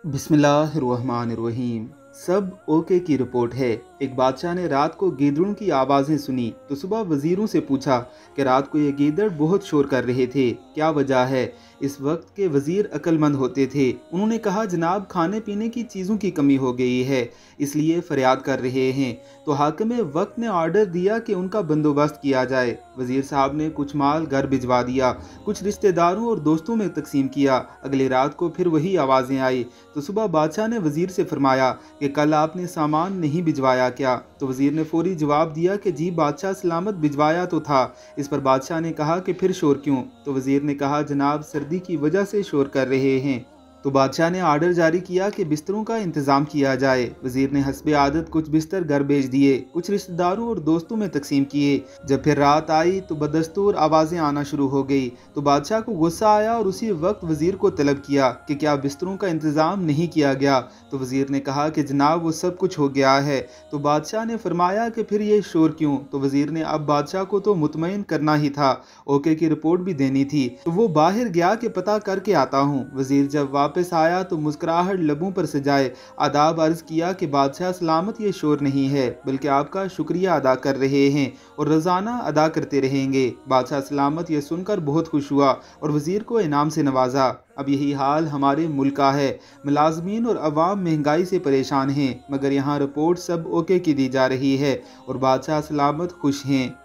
बिस्मिल्लाहिर्रहमानिर्रहीम। सब ओके की रिपोर्ट है। एक बादशाह ने रात को गीदड़ों की आवाज़ें सुनी तो सुबह वजीरों से पूछा कि रात को ये गीदड़ बहुत शोर कर रहे थे, क्या वजह है। इस वक्त के वजीर अक्लमंद होते थे। उन्होंने कहा, जनाब खाने पीने की चीज़ों की कमी हो गई है, इसलिए फरियाद कर रहे हैं। तो हाकिम वक्त ने ऑर्डर दिया कि उनका बंदोबस्त किया जाए। वजीर साहब ने कुछ माल घर भिजवा दिया, कुछ रिश्तेदारों और दोस्तों में तकसीम किया। अगली रात को फिर वही आवाज़ें आई तो सुबह बादशाह ने वजीर से फरमाया कि कल आपने सामान नहीं भिजवाया क्या। तो वजीर ने फौरी जवाब दिया कि जी बादशाह सलामत भिजवाया तो था। इस पर बादशाह ने कहा कि फिर शोर क्यों। तो वजीर ने कहा, जनाब सर्दी की वजह से शोर कर रहे हैं। तो बादशाह ने आर्डर जारी किया कि बिस्तरों का इंतज़ाम किया जाए। वजीर ने हस्बे आदत कुछ बिस्तर घर भेज दिए, कुछ रिश्तेदारों और दोस्तों में तकसीम किए। जब फिर रात आई तो बदस्तूर आवाज़ें आना शुरू हो गई। तो बादशाह को गुस्सा आया और उसी वक्त वजीर को तलब किया कि क्या बिस्तरों का इंतज़ाम नहीं किया गया। तो वजीर ने कहा कि जनाब वो सब कुछ हो गया है। तो बादशाह ने फरमाया कि फिर ये शोर क्यों। तो वजीर ने अब बादशाह को तो मुतमईन करना ही था, ओके की रिपोर्ट भी देनी थी। तो वो बाहर गया कि पता करके आता हूँ। वजीर जब वापस आया तो मुस्कुराहट लबों पर सजाए आदाब अर्ज किया कि बादशाह सलामत, ये शोर नहीं है बल्कि आपका शुक्रिया अदा कर रहे हैं और रोज़ाना अदा करते रहेंगे। बादशाह सलामत ये सुनकर बहुत खुश हुआ और वजीर को इनाम से नवाजा। अब यही हाल हमारे मुल्क का है। मुलाजमीन और अवाम महंगाई से परेशान हैं, मगर यहाँ रिपोर्ट सब ओके की दी जा रही है और बादशाह सलामत खुश हैं।